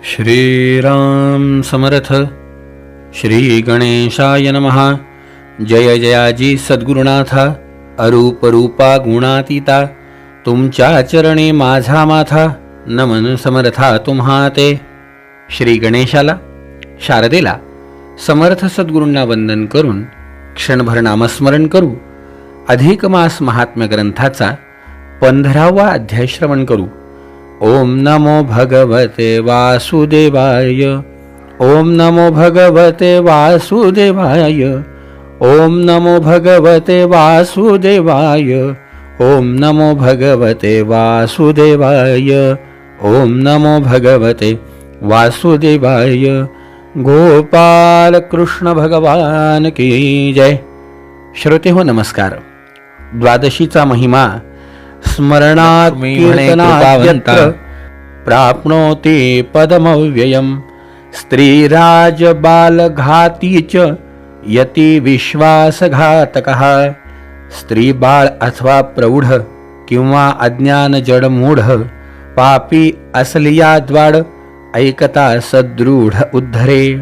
श्रीराम समर्थ. श्री गणेशाय नमः. जय जयाजी सद्गुरुनाथा. अरूप रूपा गुणातीता. तुमच्या चरणी माझा माथा. नमन समर्था तुम्हा ते. श्री गणेशाला, शारदेला, समर्थ सद्गुरूंना वंदन करून क्षणभर नामस्मरण करू. अधिक मास महात्म्य ग्रंथाचा 15वा अध्याय श्रवण करू. ओम नमो भगवते वासुदेवाय. ओम नमो भगवते वासुदेवाय. ओम नमो भगवते वासुदेवाय. ओम नमो भगवते वासुदेवाय. ओम नमो भगवते वासुदेवाय. गोपाल कृष्ण भगवान की जय. श्रोते हो नमस्कार. द्वादशीचा महिमा स्मरणात् कीर्तनाद्यत्र प्राप्नोति पदमव्ययम्. स्त्रीराज बालघाती च यति विश्वासघातकः. स्त्री बाळ अथवा प्रौढ किंवा अज्ञान जडमूढ पापी असलिया द्वाड ऐकता सदृढ उद्धरे.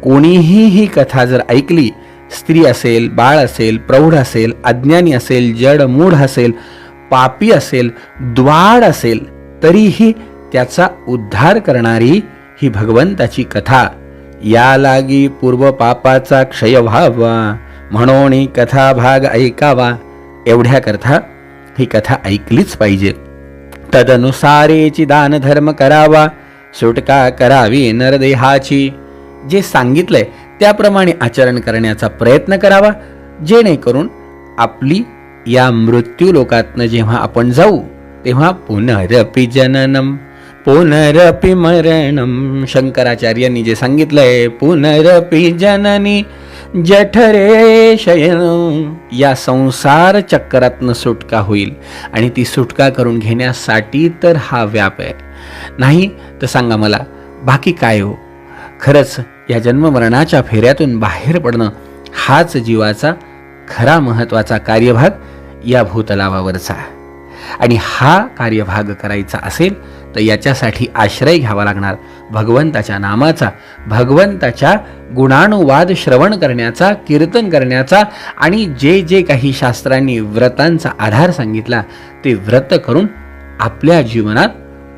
कोणीही ही कथा जर ऐकली, स्त्री असेल, बाळ असेल, प्रौढ असेल, अज्ञानी असेल, जडमूढ असेल, पापी असेल, द्वाड असेल, तरीही त्याचा उद्धार करणारी ही भगवंताची कथा. या लागी पूर्व पापाचा क्षय व्हावा म्हणून ही कथा भाग ऐकावा. एवढ्याकरता ही कथा ऐकलीच पाहिजे. तदनुसारेची दान धर्म करावा. सुटका करावी नरदेहाची. जे सांगितलंय त्याप्रमाणे आचरण करण्याचा प्रयत्न करावा, जेणेकरून आपली या मृत्यू लोकातनं जेव्हा आपण जाऊ तेव्हा पुनरपि जननम पुनरपि मरणम. शंकराचार्यांनी जे सांगितलंय, पुनरपि जननी जठरे शयन, या संसार चक्रातनं सुटका होईल. आणि ती सुटका करून घेण्यासाठी तर हा व्याप आहे. नाही तर सांगा मला बाकी काय हो. खरंच या जन्ममरणाच्या फेऱ्यातून बाहेर पडणं हाच जीवाचा खरा महत्त्वाचा कार्यभाग या भूतलावावरचा. आणि हा कार्यभाग करायचा असेल तर याच्यासाठी आश्रय घ्यावा लागणार भगवंताच्या नामाचा, भगवंताच्या गुणानुवाद श्रवण करण्याचा, कीर्तन करण्याचा. आणि जे जे काही शास्त्रांनी व्रतांचा आधार सांगितला ते व्रत करून आपल्या जीवनात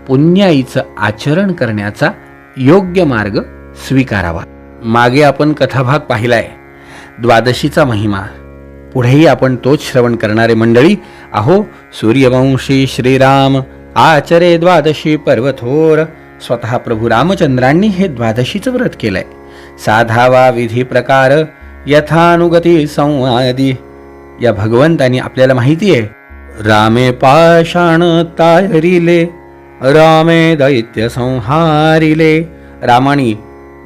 पुण्याईचं आचरण करण्याचा योग्य मार्ग स्वीकारावा. मागे आपण कथाभाग पाहिलाय, द्वादशीचा महिमा. पुढेही आपण तोच श्रवण करणारे मंडळी अहो. सूर्यवंशी श्रीराम आचरे द्वादशी पर्वथोर. स्वतः प्रभू रामचंद्रांनी हे द्वादशीचं व्रत केलंय. साधावा विधी प्रकार यथानुगती संवादी. या भगवंतानी आपल्याला माहिती आहे, रामे पाषाण तारिले, रामे दैत्य संहारिले. रामानी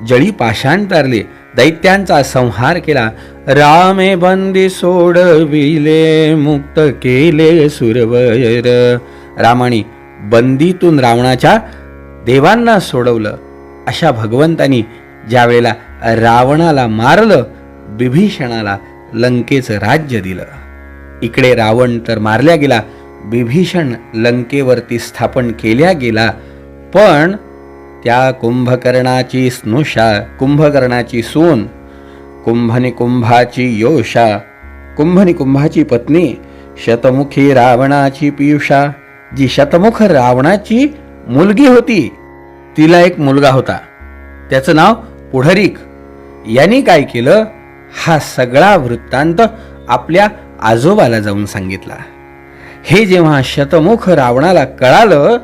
जळी पाषाण तारले, दैत्यांचा संहार केला. रामे बंदी सोडविले, मुक्त केले सुरवैर. रामानी बंदीतून रावणाच्या देवांना सोडवलं. अशा भगवंतानी ज्या वेळेला रावणाला मारलं, विभीषणाला लंकेचं राज्य दिलं. इकडे रावण तर मारल्या गेला, विभीषण लंकेवरती स्थापन केल्या गेला. पण त्या कुंभकर्णाची स्नुषा, कुंभकर्णाची सून, कुंभनिकुंभाची योषा, कुंभनिकुंभाची पत्नी, शतमुखी रावणाची पियुषा, जी शतमुख रावणाची मुलगी होती, तिला एक मुलगा होता, त्याचं नाव पुढरीक. यांनी काय केलं, हा सगळा वृत्तांत आपल्या आजोबाला जाऊन सांगितला. हे जेव्हा शतमुख रावणाला कळालं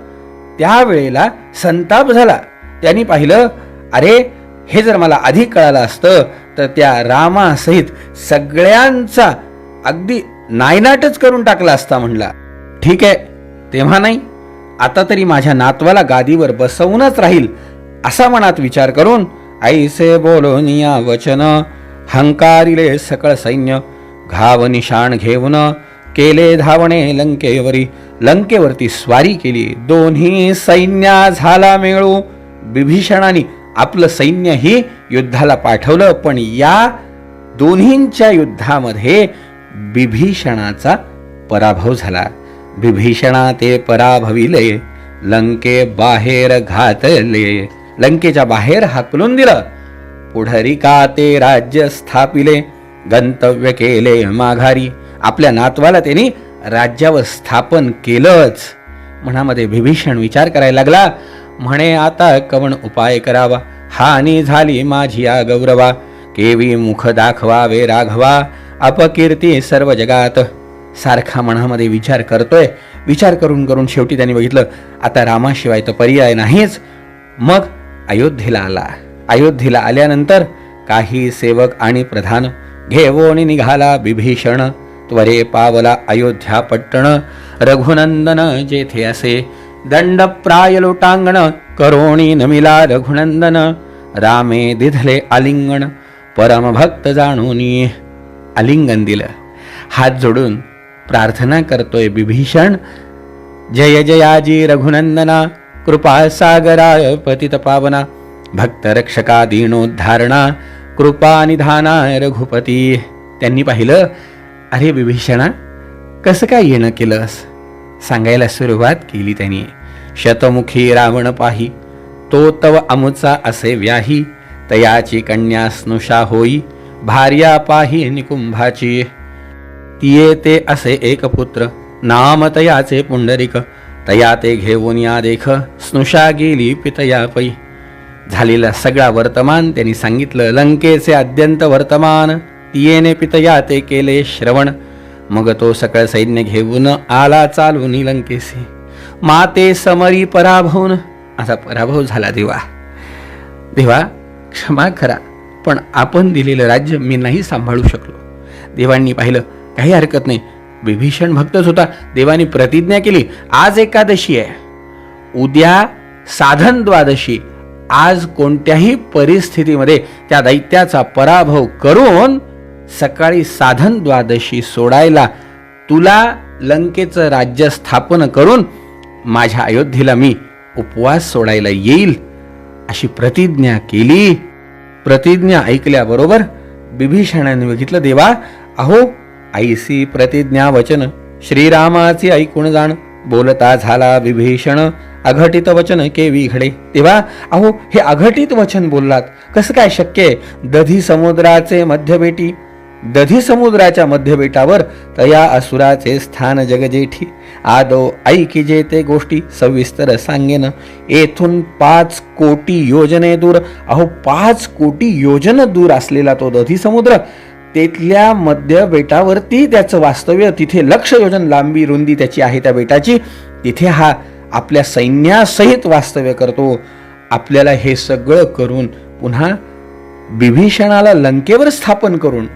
त्यावेळेला संताप झाला. त्यांनी पाहिलं, अरे हे जर मला आधी कळालं असतं तर त्या रामासहित सगळ्यांचा अगदी नायनाटच करून टाकला असता. म्हणला ठीक आहे, तेव्हा नाही, आता तरी माझ्या नातवाला गादीवर बसवूनच राहील, असा मनात विचार करून ऐसे बोलून या वचन हंकारिले सकळ सैन्य. घाव निशाण घेऊन केले धावणे लंकेवरी. लंकेवरती स्वारी केली. दोन्ही सैन्या झाला मिळू. विभीषणाने आपलं सैन्यही युद्धाला पाठवलं. पण या दोन्हींच्या युद्धामध्ये विभीषणाचा पराभव झाला. विभीषणा ते पराभविले, लंके बाहेर घातले. लंकेच्या बाहेर हाकलून दिलं. पुढरिका ते राज्य स्थापिले, गंतव्य केले माघारी. आपल्या नातवाला त्यांनी राज्यावर स्थापन केलंच. मनामध्ये विभीषण विचार करायला लागला. म्हणे आता कवण उपाय करावा, हानी झाली माझी या गौरवा. केवी मुख दाखवावे राघवा, अपकीर्ती सर्व जगात. सारखा मनामध्ये विचार करतोय. विचार करून करून शेवटी त्यांनी बघितलं आता रामाशिवाय तर पर्याय नाहीच. मग अयोध्येला आला. अयोध्येला आल्यानंतर काही सेवक आणि प्रधान घेऊन निघाला विभीषण. त्वरे पावला अयोध्या पट्टण, रघुनंदन जेथे असे. दंड प्राय लोटांगण, करोणी नमिला रघुनंदन. रामे दिधले आलिंगण, परमभक्त जाणूनी. आलिंगन दिलं. हात जोडून प्रार्थना करतोय विभीषण. जय जयाजी रघुनंदना, कृपा सागरा पतित पावना. भक्त रक्षका दीनोद्धारणा, कृपा निधाना रघुपती. त्यांनी पाहिलं अरे विभीषणा कसं काय येणं केलंस. सांगायला सुरुवात केली त्यांनी. शतमुखी रावण पाही, तो तव अमुचा असे व्याही. तयाची कन्या स्नुषा होई, भार्या पाही निकुंभाची. तिये ते असे एक पुत्र, नाम तयाचे पुंडरिक. तया ते घेऊन या देख, स्नुषा गेली पितया पै. झालेला सगळा वर्तमान त्यांनी सांगितलं. लंकेचे अद्यंत वर्तमान तियेने पितया ते केले श्रवण. मग तो सकळ सैन्य घेऊन आला चालून लंकेसी. माते समरी पराभवून. असा पराभव झाला. देवा क्षमा करा, पण आपण दिलेलं राज्य मी नाही सांभाळू शकलो. देवांनी पाहिलं काही हरकत नाही, विभीषण भक्तच होता. देवानी प्रतिज्ञा केली आज एकादशी आहे, उद्या साधन द्वादशी. आज कोणत्याही परिस्थितीमध्ये त्या दैत्याचा पराभव करून सकाळी साधन द्वादशी सोडायला, तुला लंकेचं राज्य स्थापन करून माझ्या अयोध्येला मी उपवास सोडायला येईल अशी प्रतिज्ञा केली. प्रतिज्ञा ऐकल्याबरोबर विभीषणाने बघितलं देवा अहो ऐसी प्रतिज्ञा वचन श्रीरामाची ऐकून जाण. बोलता झाला विभीषण अघटित वचन केवी घडे. तेव्हा अहो हे अघटित वचन बोललात कसं काय शक्य आहे. दधी समुद्राचे मध्यबेटी, दधी समुद्राच्या मध्यबेटावर तया असुराचे स्थान जगजेठी. आदो ऐकी जे ते गोष्टी सविस्तर सांगेन. येथून 5 कोटी योजने दूर, अहो 5 कोटी योजन दूर असलेला तो दधी समुद्र, तेथल्या मध्य बेटावरती त्याचं वास्तव्य. तिथे लक्ष योजन लांबी रुंदी त्याची आहे त्या बेटाची. तिथे हा आपल्या सैन्यासहित वास्तव्य करतो. आपल्याला हे सगळं करून पुन्हा विभीषणाला लंकेवर स्थापन करून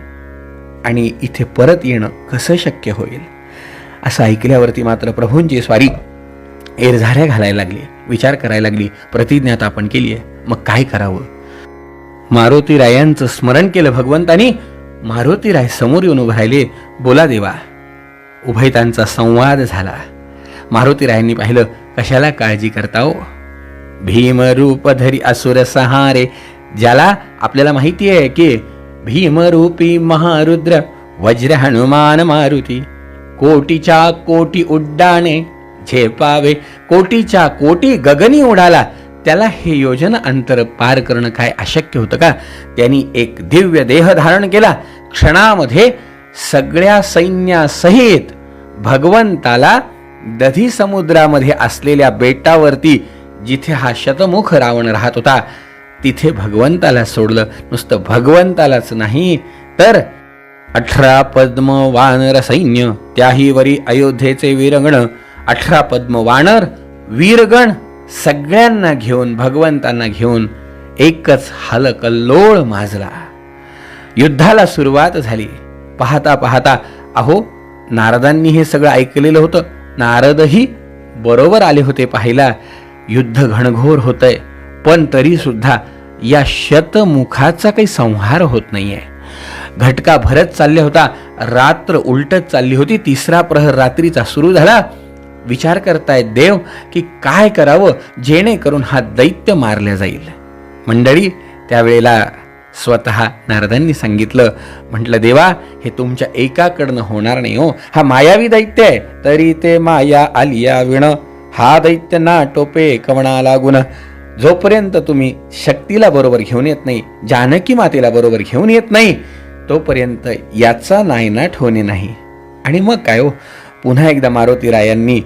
आणि इथे परत येणं कसं शक्य होईल. असं ऐकल्यावरती मात्र प्रभूंची स्वारी एरझाऱ्या घालायला लागली. विचार करायला लागली प्रतिज्ञा तर आपण केली आहे, मग काय करावं. मारुती रायांचं स्मरण केलं भगवंतानी. मारुती राय समोर येऊन उभे राहिले. बोला देवा. उभयतांचा संवाद झाला. मारुती रायांनी पाहिलं कशाला काळजी करता हो. भीमरूप धरी असुर सहारे. ज्याला आपल्याला माहिती आहे की भीमरूपी महारुद्र वज्र हनुमान मारुती. कोटीच्या कोटी उड्डाणे झेपावे. कोटीच्या कोटी गगनी उडाला. त्याला हे योजना अंतर पार करणं काय अशक्य होतं का. त्यांनी एक दिव्य देह धारण केला. क्षणामध्ये सगळ्या सैन्यासहित भगवंताला दधी समुद्रामध्ये असलेल्या बेटावरती, जिथे हा शतमुख रावण राहत होता, तिथे भगवंताला सोडलं. नुसतं भगवंतालाच नाही तर 18 पद्म वानर सैन्य, त्याही वरी अयोध्येचे वीरगण. 18 पद्म वानर वीरगण सगळ्यांना घेऊन, भगवंतांना घेऊन एकच हलकल्लोळ माजला. युद्धाला सुरुवात झाली. पाहता पाहता अहो नारदांनी हे सगळं ऐकलेलं होतं. नारदही बरोबर आले होते पाहायला. युद्ध घणघोर होतंय, पण तरी सुद्धा या शतमुखाचा काही संहार होत नाहीये. घटका भरत चालल्या होता. रात्र उलटत चालली होती. 3रा प्रहर रात्रीचा सुरू झाला. विचार करतायत देव की काय करावं जेणेकरून हा दैत्य मारल्या जाईल. मंडळी त्यावेळेला स्वतः नारदांनी सांगितलं, म्हटलं देवा हे तुमच्या एकाकडनं होणार नाही हो. हा मायावी दैत्य आहे, तरी ते माया आलिया विण. हा दैत्य ना टोपे कवणा लागून. जोपर्यंत तुम्ही शक्तीला बरोबर घेऊन येत नाही, जानकी मातेला बरोबर घेऊन येत नाही, तोपर्यंत याचा नायनाट होणे नाही. आणि मग काय हो, पुन्हा एकदा मारुतीरायांनी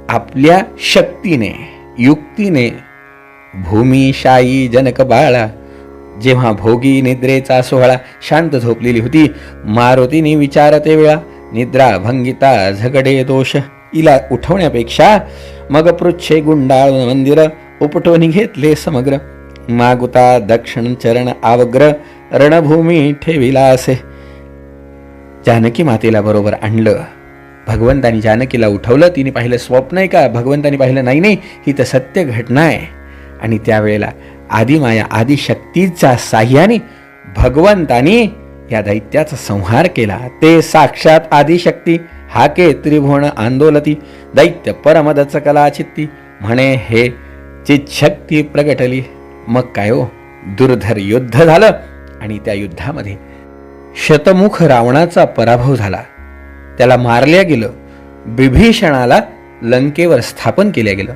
आपल्या शक्तीने, युक्तीने भूमीशायी जनक बाळा, जेव्हा भोगी निद्रेचा सोहळा शांत झोपलेली होती, मारुतीने विचारते वेळा निद्रा भंगिता झगडे दोष, इला उठवण्यापेक्षा मग पृच्छे गुंडाळून मंदिर उपटून घेतले समग्र, मागुता दक्षिण चरण आवग्र रणभूमी ठेविला असे. जानकी मातेला बरोबर आणलं. भगवंतानी जानकीला उठवलं. तिने पाहिलं स्वप्न आहे का? भगवंतानी पाहिलं नाही नाही, ही तर सत्य घटना आहे. आणि त्यावेळेला आदिमाया आदिशक्तीच्या साह्याने भगवंतानी या दैत्याचा संहार केला. ते साक्षात आदिशक्ती हाके त्रिभुवन आंदोलती, दैत्य परमदच कला चित्ती, म्हणे हे चितशक्ती प्रगटली. मग काय हो, दुर्धर युद्ध झालं आणि त्या युद्धामध्ये शतमुख रावणाचा पराभव झाला. त्याला मारल्या गेलं. बिभीषणाला लंकेवर स्थापन केलं गेलं.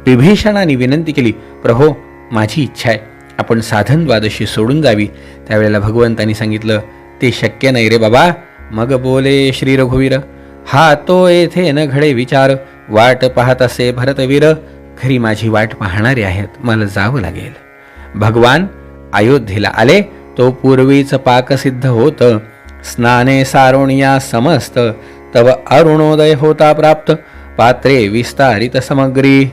बिभीषणाने विनंती केली, प्रभो माझी इच्छा आहे आपण साधन द्वादशी सोडून जावी. त्यावेळेला भगवंतांनी सांगितलं, ते शक्य नाही रे बाबा. मग बोले श्री रघुवीर, हा तो येथे न घडे विचार, वाट पाहत असे भरतवीर, खरी माझी वाट पाहणारे आहेत, मला जावं लागेल. भगवान अयोध्येला आले. तो पूर्वीच पाकसिद्ध होत, स्नाने सारोणिया समस्त, तव अरुणोदय होता प्राप्त, पात्रे विस्तारित समग्री.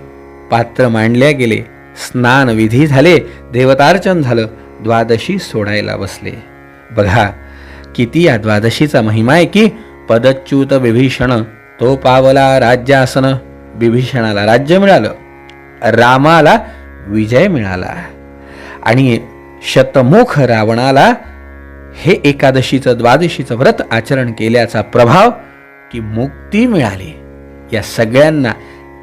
पात्र मांडल्या गेले, स्नान विधी झाले, देवतार्चन झालं, द्वादशी सोडायला बसले. बघा किती या द्वादशीचा महिमा आहे की पदच्युत विभीषण तो पावला राज्यासन. विभीषणाला राज्य मिळालं, रामाला विजय मिळाला आणि शतमुख रावणाला हे एकादशीचं द्वादशीचं व्रत आचरण केल्याचा प्रभाव की मुक्ती मिळाली. या सगळ्यांना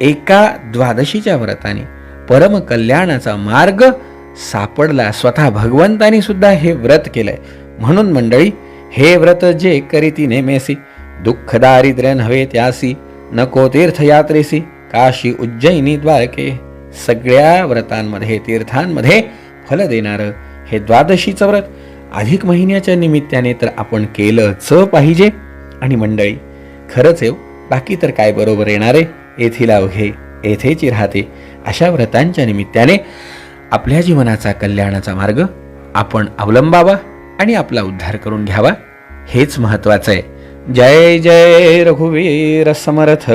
एका द्वादशीच्या व्रताने परम कल्याणाचा मार्ग सापडला. स्वतः भगवंतानी सुद्धा हे व्रत केलंय. म्हणून मंडळी, हे व्रत जे करीती नेमेसी, दुःख दारिद्र्य नव्हे त्यासी, नको तीर्थयात्रेसी, काशी उज्जैनी द्वारके. सगळ्या व्रतांमध्ये, तीर्थांमध्ये फल देणारं हे द्वादशीचं व्रत अधिक महिन्याच्या निमित्ताने तर आपण केलंच पाहिजे. आणि मंडळी, खरंच आहे, बाकी तर काय बरोबर येणार आहे, येथील अवघे येथेची राहते. अशा व्रतांच्या निमित्ताने आपल्या जीवनाचा कल्याणाचा मार्ग आपण अवलंबावा आणि आपला उद्धार करून घ्यावा, हेच महत्त्वाचं आहे. जय जय रघुवीर समर्थ.